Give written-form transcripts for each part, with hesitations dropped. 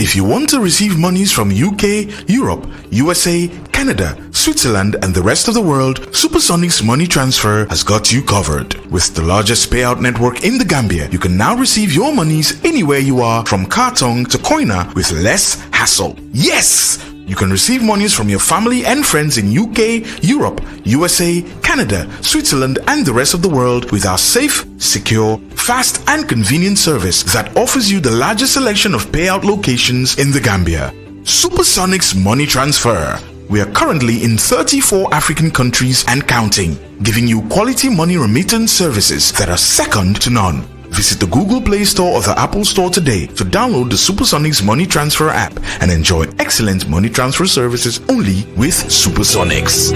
If you want to receive monies from UK, Europe, USA, Canada, Switzerland, and the rest of the world, Supersonic's money transfer has got you covered. With the largest payout network in the Gambia, you can now receive your monies anywhere you are, from Kartong to Koina, with less hassle. Yes! You can receive monies from your family and friends in UK, Europe, USA, Canada, Switzerland, and the rest of the world with our safe, secure, fast, and convenient service that offers you the largest selection of payout locations in the Gambia. Supersonic's Money Transfer. We are currently in 34 African countries and counting, giving you quality money remittance services that are second to none. Visit the Google Play Store or the Apple Store today to download the Supersonics Money Transfer app and enjoy excellent money transfer services only with Supersonics.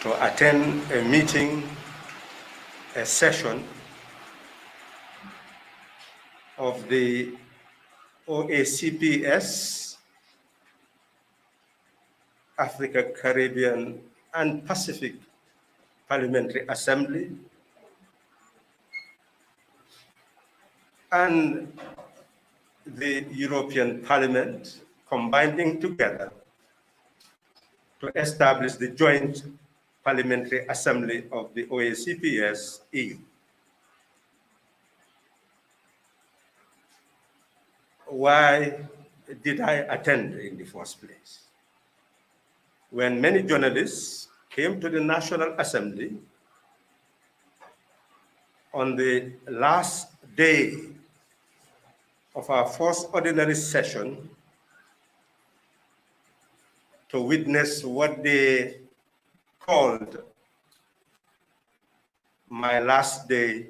To attend a meeting, a session of the OACPS, Africa, Caribbean, and Pacific Parliamentary Assembly, and the European Parliament combining together to establish the joint Parliamentary Assembly of the OACPS EU. Why did I attend in the first place? When many journalists came to the National Assembly on the last day of our first ordinary session to witness what they called my last day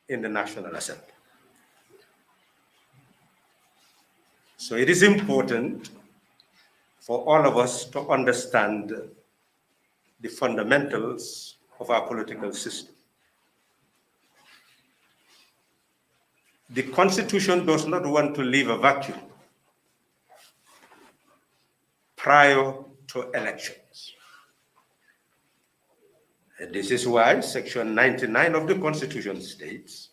in the National Assembly. So it is important for all of us to understand the fundamentals of our political system. The Constitution does not want to leave a vacuum prior to elections. And this is why Section 99 of the Constitution states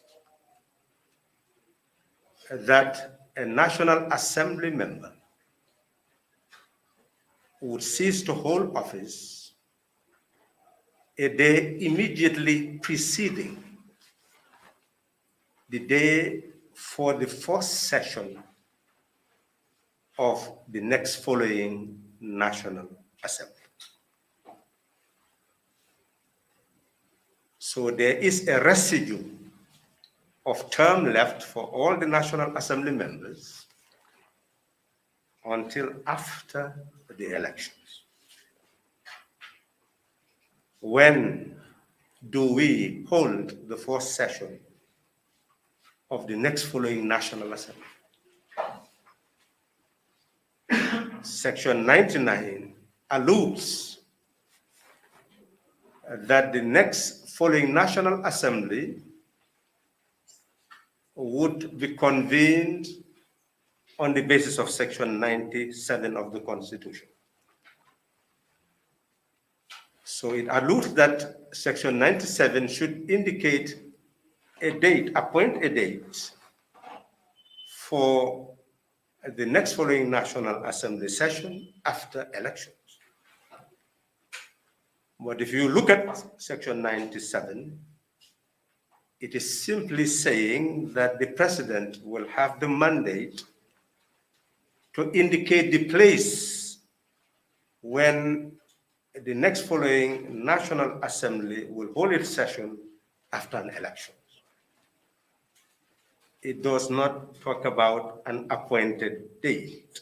that a National Assembly member would cease to hold office a day immediately preceding the day for the first session of the next following National Assembly. So there is a residue of term left for all the National Assembly members until after the elections. When do we hold the first session of the next following National Assembly? Section 99 alludes that the next following National Assembly would be convened on the basis of Section 97 of the Constitution. So it alludes that Section 97 should indicate a date, appoint a date for the next following National Assembly session after elections. But if you look at Section 97, it is simply saying that the president will have the mandate to indicate the place when the next following National Assembly will hold its session after an election. It does not talk about an appointed date.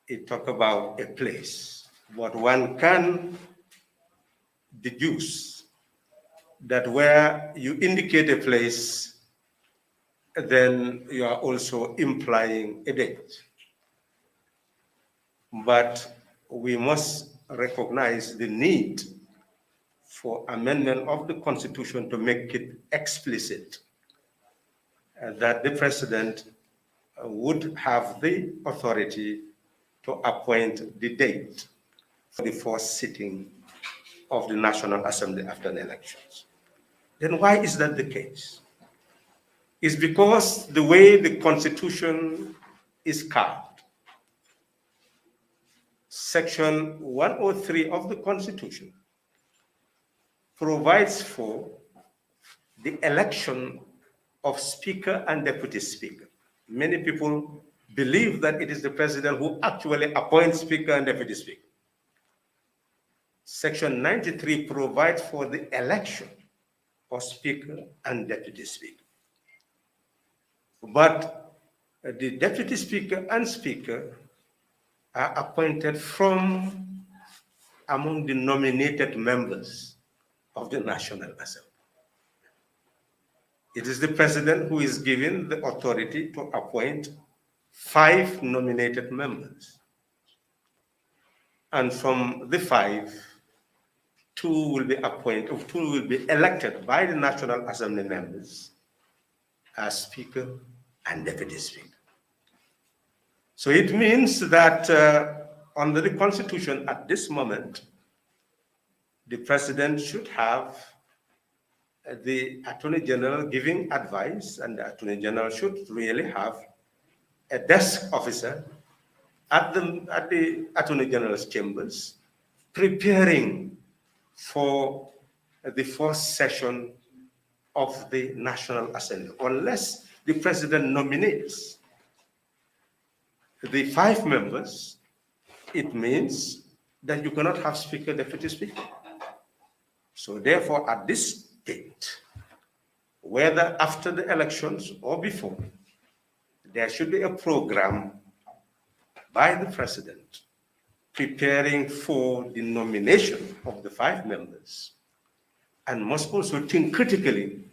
It talks about a place. But one can deduce that where you indicate a place, then you are also implying a date. But we must recognize the need for amendment of the Constitution to make it explicit that the president would have the authority to appoint the date for the first sitting of the National Assembly after the elections. Then why is that the case? It's because the way the Constitution is carved. Section 103 of the Constitution provides for the election of Speaker and Deputy Speaker. Many people believe that it is the President who actually appoints Speaker and Deputy Speaker. Section 93 provides for the election of Speaker and Deputy Speaker. But the Deputy Speaker and Speaker are appointed from among the nominated members of the National Assembly. It is the President who is given the authority to appoint 5 nominated members. And from the 5, 2 will be appointed, 2 will be elected by the National Assembly members as Speaker and Deputy Speaker. So it means that under the Constitution at this moment, the President should have the Attorney General giving advice, and the Attorney General should really have a desk officer at the Attorney General's chambers preparing for the first session of the National Assembly, unless the President nominates the 5 members. It means that you cannot have Speaker, Deputy Speaker. So therefore, at this date, whether after the elections or before, there should be a program by the President preparing for the nomination of the 5 members, and must also think critically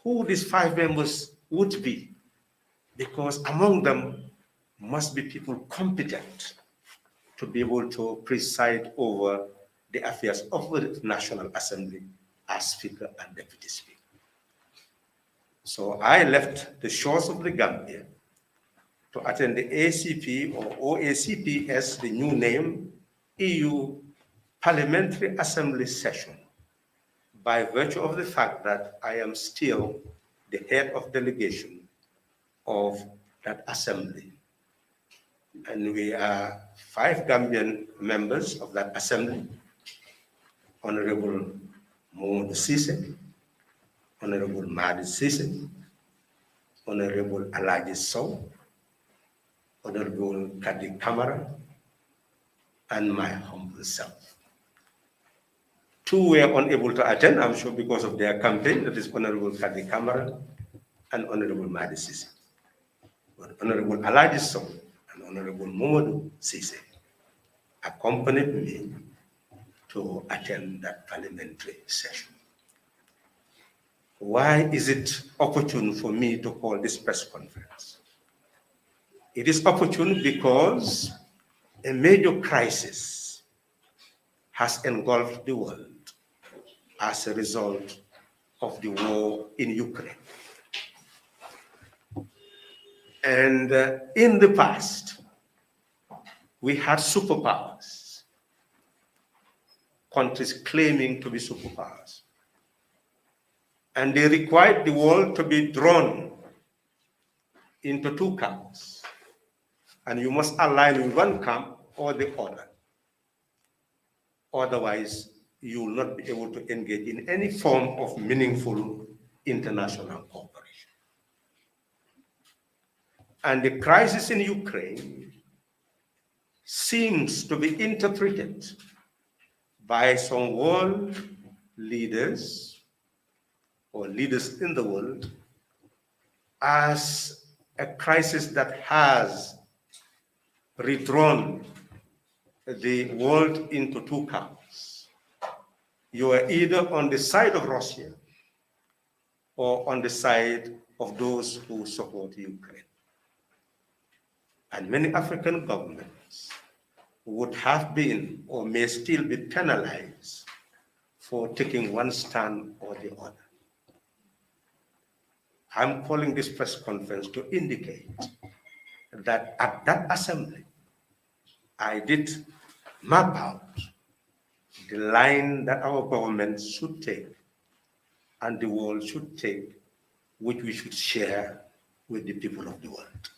who these 5 members would be, because among them must be people competent to be able to preside over the affairs of the National Assembly as Speaker and Deputy Speaker. So I left the shores of the Gambia to attend the ACP or OACP as the new name, EU Parliamentary Assembly session, by virtue of the fact that I am still the head of delegation of that assembly. And we are 5 Gambian members of that assembly: Honorable Mohamed Sise, Honorable Mahdi Sise, Honorable Alaji Sow, Honorable Kadi Kamara, and my humble self. 2 were unable to attend, I'm sure, because of their campaign. That is Honorable Kadi Kamara and Honorable Mahdi Sise. But Honorable Alaji Sow and Honorable Mohamed Sise accompanied me to attend that parliamentary session. Why is it opportune for me to call this press conference? It is opportune because a major crisis has engulfed the world as a result of the war in Ukraine. And in the past, we had superpowers, countries claiming to be superpowers. And they required the world to be drawn into 2 camps. And you must align with one camp or the other. Otherwise, you will not be able to engage in any form of meaningful international cooperation. And the crisis in Ukraine seems to be interpreted by some world leaders or leaders in the world as a crisis that has redrawn the world into 2 camps. You are either on the side of Russia or on the side of those who support Ukraine. And many African governments would have been or may still be penalized for taking one stand or the other. I'm calling this press conference to indicate that at that assembly, I did map out the line that our government should take and the world should take, which we should share with the people of the world.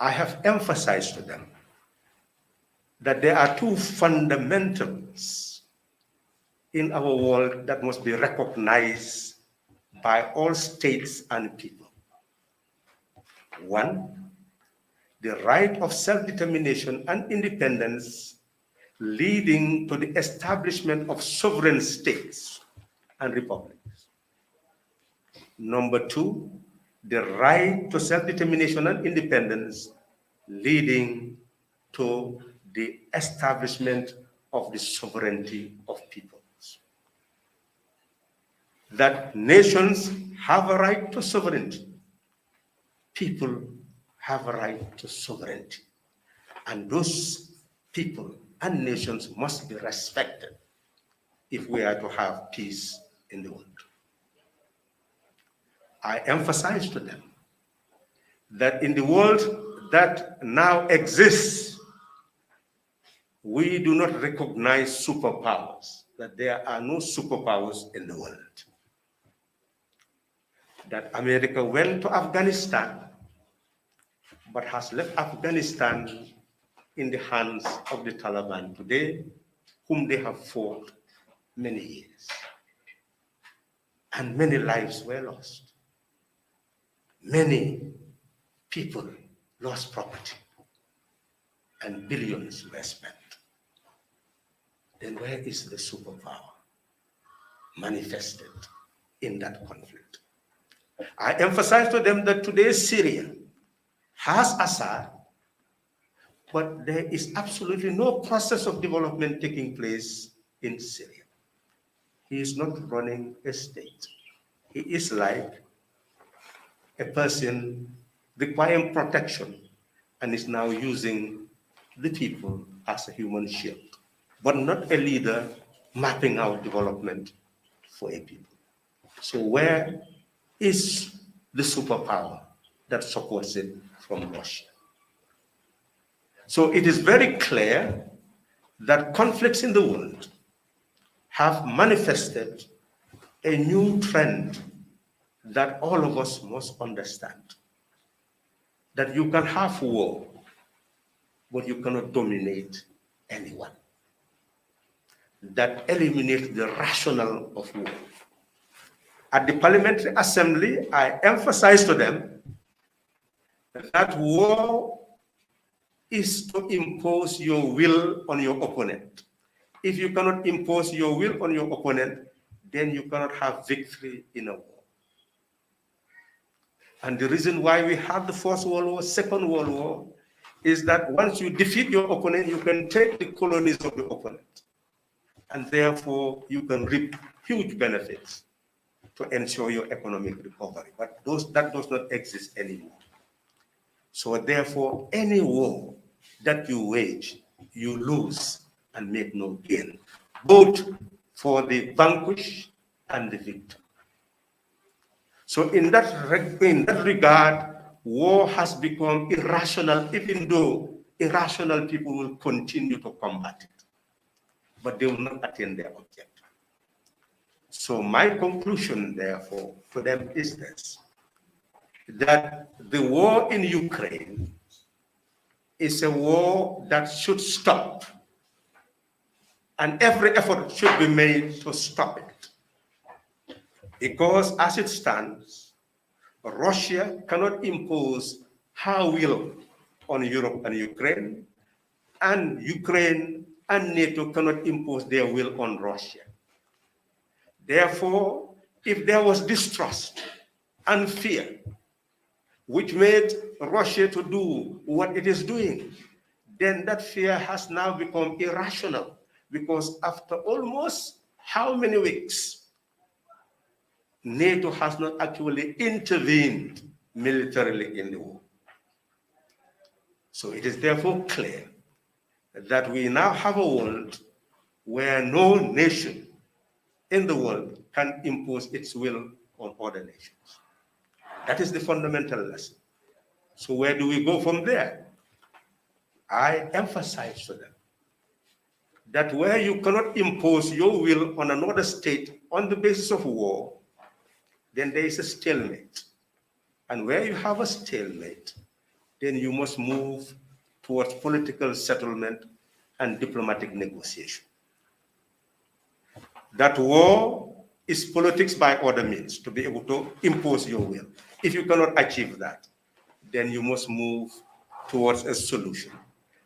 I have emphasized to them that there are two fundamentals in our world that must be recognized by all states and people. One, the right of self-determination and independence leading to the establishment of sovereign states and republics. Number two, the right to self-determination and independence leading to the establishment of the sovereignty of peoples. That nations have a right to sovereignty. People have a right to sovereignty. And those people and nations must be respected if we are to have peace in the world. I emphasize to them that in the world that now exists, we do not recognize superpowers, that there are no superpowers in the world. That America went to Afghanistan, but has left Afghanistan in the hands of the Taliban today, whom they have fought many years. And many lives were lost. Many people lost property, and billions were spent. Then where is the superpower manifested in that conflict? I emphasize to them that today Syria has Assad, but there is absolutely no process of development taking place in Syria. He is not running a state. He is like a person requiring protection and is now using the people as a human shield, but not a leader mapping out development for a people. So where is the superpower that supports it from Russia? So it is very clear that conflicts in the world have manifested a new trend that all of us must understand. That you can have war, but you cannot dominate anyone. That eliminates the rationale of war. At the Parliamentary Assembly, I emphasize to them that war is to impose your will on your opponent. If you cannot impose your will on your opponent, then you cannot have victory in a war. And the reason why we have the First World War, Second World War, is that once you defeat your opponent, you can take the colonies of the opponent. And therefore, you can reap huge benefits to ensure your economic recovery. But that does not exist anymore. So therefore, any war that you wage, you lose and make no gain, both for the vanquished and the victor. So in that regard, war has become irrational, even though irrational people will continue to combat it, but they will not attain their objective. So my conclusion, therefore, to them is this, that the war in Ukraine is a war that should stop, and every effort should be made to stop it. Because as it stands, Russia cannot impose her will on Europe and Ukraine and NATO cannot impose their will on Russia. Therefore, if there was distrust and fear, which made Russia to do what it is doing, then that fear has now become irrational, because after almost how many weeks, NATO has not actually intervened militarily in the war. So it is therefore clear that we now have a world where no nation in the world can impose its will on other nations. That is the fundamental lesson. So where do we go from there? I emphasize to them that where you cannot impose your will on another state on the basis of war, then there is a stalemate. And where you have a stalemate, then you must move towards political settlement and diplomatic negotiation. That war is politics by other means, to be able to impose your will. If you cannot achieve that, then you must move towards a solution.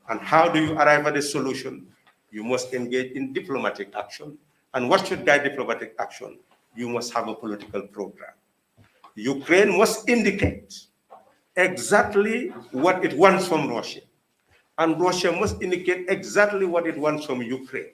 And how do you arrive at a solution? You must engage in diplomatic action. And what should guide diplomatic action? You must have a political program. Ukraine must indicate exactly what it wants from Russia. And Russia must indicate exactly what it wants from Ukraine.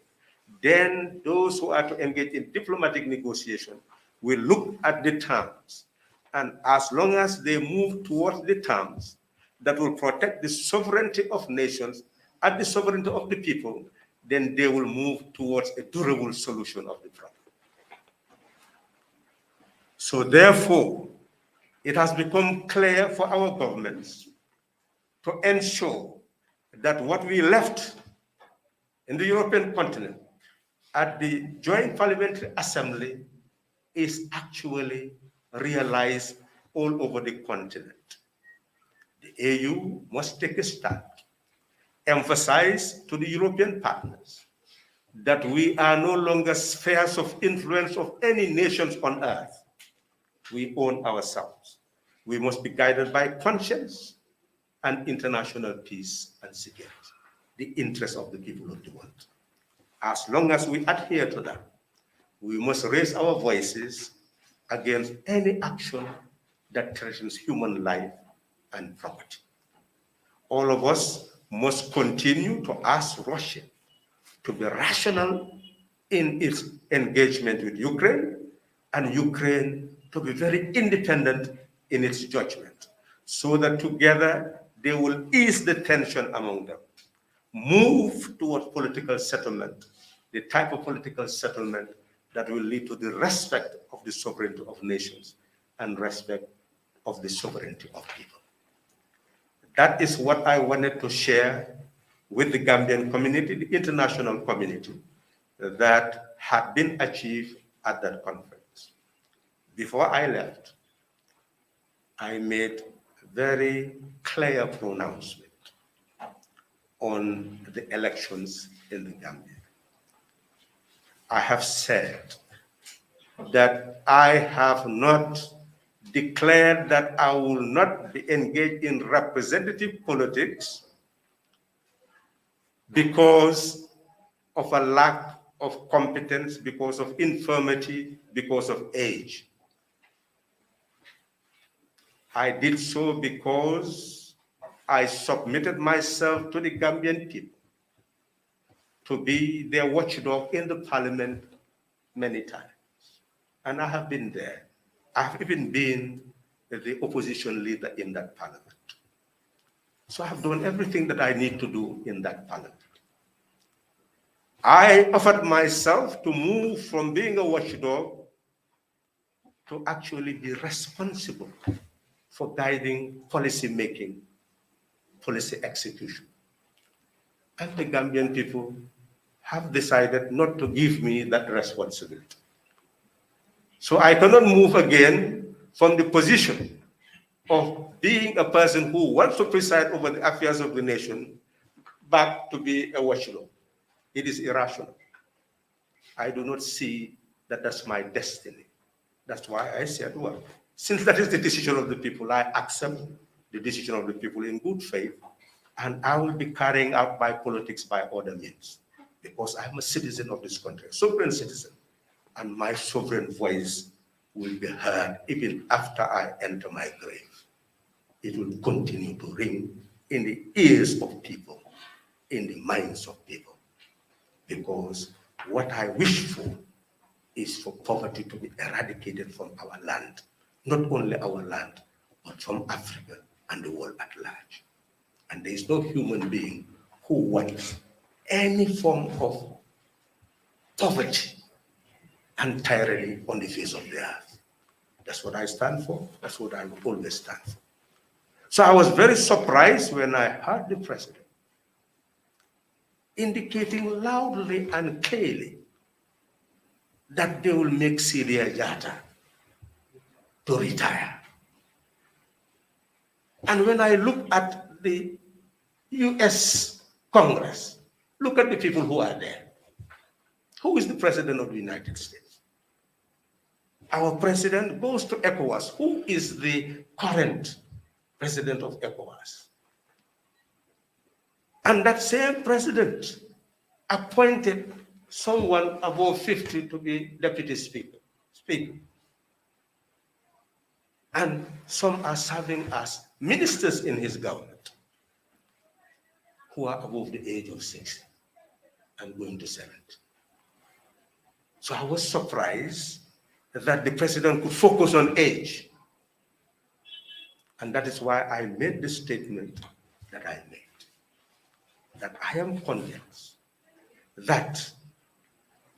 Then those who are to engage in diplomatic negotiation will look at the terms. And as long as they move towards the terms that will protect the sovereignty of nations and the sovereignty of the people, then they will move towards a durable solution of the problem. So therefore, it has become clear for our governments to ensure that what we left in the European continent at the Joint Parliamentary Assembly is actually realized all over the continent. The AU must take a stand, emphasize to the European partners that we are no longer spheres of influence of any nations on earth. We own ourselves. We must be guided by conscience and international peace and security, the interests of the people of the world. As long as we adhere to that, we must raise our voices against any action that threatens human life and property. All of us must continue to ask Russia to be rational in its engagement with Ukraine, and Ukraine to be very independent in its judgment, so that together they will ease the tension among them, move towards political settlement, the type of political settlement that will lead to the respect of the sovereignty of nations and respect of the sovereignty of people. That is what I wanted to share with the Gambian community, the international community, that had been achieved at that conference. Before I left, I made a very clear pronouncement on the elections in the Gambia. I have said that I have not declared that I will not be engaged in representative politics because of a lack of competence, because of infirmity, because of age. I did so because I submitted myself to the Gambian people to be their watchdog in the parliament many times. And I have been there. I've even been the opposition leader in that parliament. So I have done everything that I need to do in that parliament. I offered myself to move from being a watchdog to actually be responsible for guiding policy making, policy execution. And the Gambian people have decided not to give me that responsibility. So I cannot move again from the position of being a person who wants to preside over the affairs of the nation back to be a watchdog. It is irrational. I do not see that that's my destiny. That's why I said, well, since that is the decision of the people, I accept the decision of the people in good faith, and I will be carrying out my politics by other means, because I'm a citizen of this country, a sovereign citizen, and my sovereign voice will be heard even after I enter my grave. It will continue to ring in the ears of people, in the minds of people, because what I wish for is for poverty to be eradicated from our land, not only our land, but from Africa and the world at large. And there is no human being who wants any form of poverty and tyranny on the face of the earth. That's what I stand for. That's what I will always stand for. So I was very surprised when I heard the president indicating loudly and clearly that they will make Syria Jatta to retire. And when I look at the US Congress, look at the people who are there. Who is the President of the United States? Our president goes to ECOWAS. Who is the current president of ECOWAS? And that same president appointed someone above 50 to be deputy speaker. And some are serving as ministers in his government who are above the age of 60 and going to 70. So I was surprised that the president could focus on age. And that is why I made the statement that I made. That I am convinced that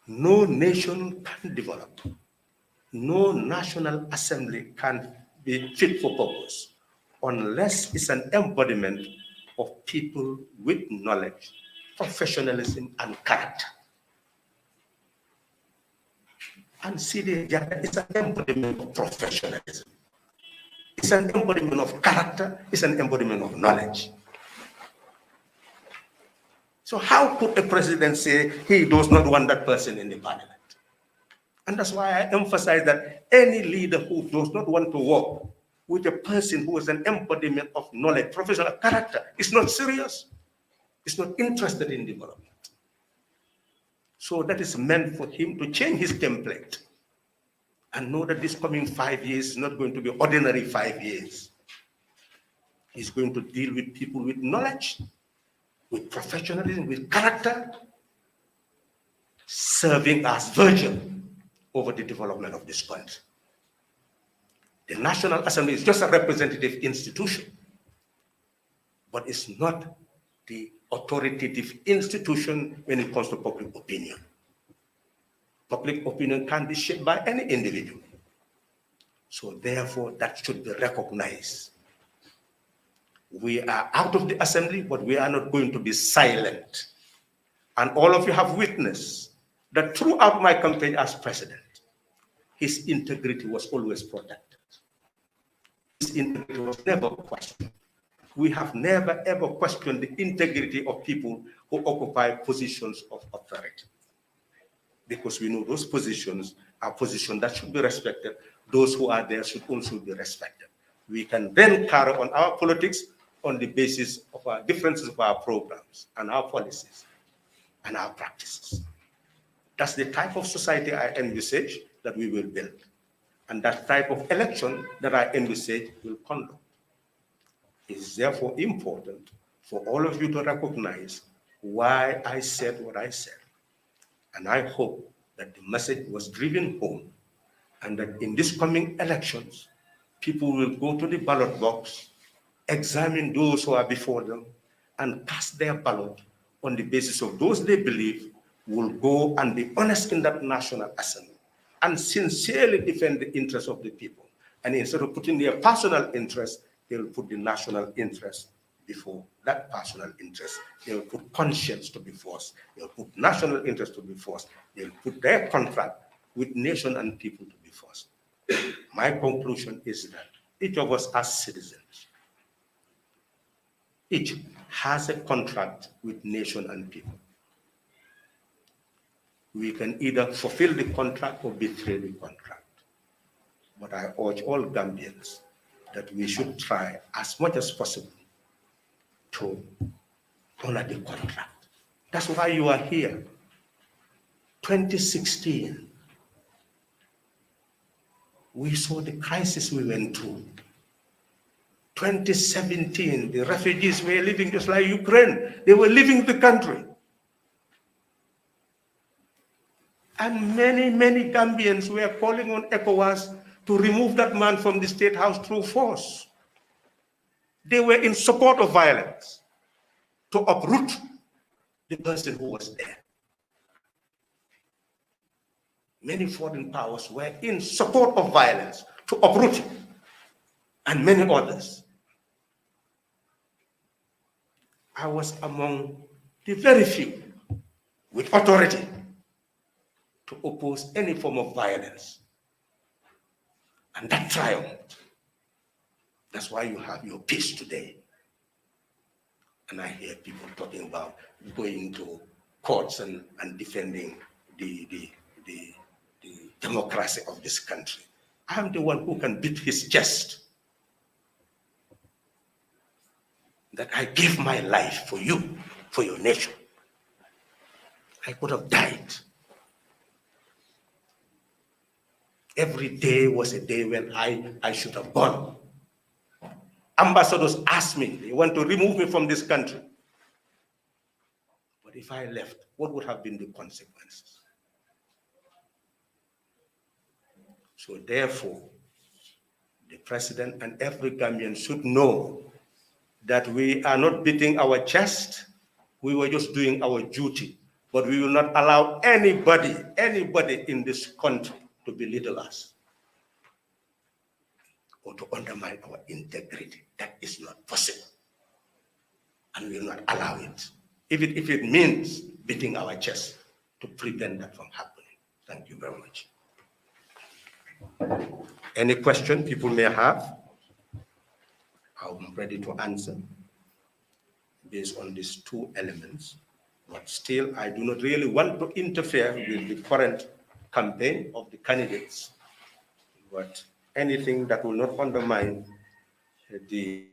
no nation can develop, no national assembly can be fit for purpose unless it's an embodiment of people with knowledge, professionalism, and character. And Syria Jatta is an embodiment of professionalism. It's an embodiment of character, it's an embodiment of knowledge. So how could a president say he does not want that person in the parliament? And that's why I emphasize that any leader who does not want to work with a person who is an embodiment of knowledge, professional character, is not serious. Is not interested in development. So that is meant for him to change his template and know that this coming 5 years is not going to be ordinary 5 years. He's going to deal with people with knowledge, with professionalism, with character, serving as virgin over the development of this country. The National Assembly is just a representative institution, but it's not the authoritative institution when it comes to public opinion. Public opinion can be shaped by any individual. So therefore, that should be recognized. We are out of the assembly, but we are not going to be silent. And all of you have witnessed that throughout my campaign as president, his integrity was always protected. His integrity was never questioned. We have never ever questioned the integrity of people who occupy positions of authority, because we know those positions are positions that should be respected. Those who are there should also be respected. We can then carry on our politics on the basis of our differences of our programs and our policies and our practices. That's the type of society I envisage that we will build, and that type of election that I envisage will conduct. It is therefore important for all of you to recognize why I said what I said. And I hope that the message was driven home, and that in these coming elections, people will go to the ballot box, examine those who are before them, and cast their ballot on the basis of those they believe will go and be honest in that National Assembly and sincerely defend the interests of the people. And instead of putting their personal interest, they'll put the national interest before that personal interest. They'll put conscience to be first. They'll put national interest to be first. They'll put their contract with nation and people to be first. My conclusion is that each of us as citizens, each has a contract with nation and people. We can either fulfill the contract or betray the contract. But I urge all Gambians that we should try as much as possible to honor the contract. That's why you are here. 2016, we saw the crisis we went through. 2017, the refugees were living just like Ukraine. They were leaving the country. And many, many Gambians were calling on ECOWAS to remove that man from the State House through force. They were in support of violence, to uproot the person who was there. Many foreign powers were in support of violence, to uproot him, and many others. I was among the very few with authority to oppose any form of violence. And that triumphed. That's why you have your peace today. And I hear people talking about going to courts and defending the democracy of this country. I'm the one who can beat his chest that I gave my life for you, for your nation. I could have died. Every day was a day when I should have gone. Ambassadors asked me, they want to remove me from this country. But if I left, what would have been the consequences? So therefore, the president and every Gambian should know that we are not beating our chest. We were just doing our duty. But we will not allow anybody in this country to belittle us or to undermine our integrity. That is not possible. And we will not allow it. If it means beating our chest to prevent that from happening. Thank you very much. Any question people may have, I'm ready to answer based on these two elements. But still, I do not really want to interfere with the current campaign of the candidates. But anything that will not undermine the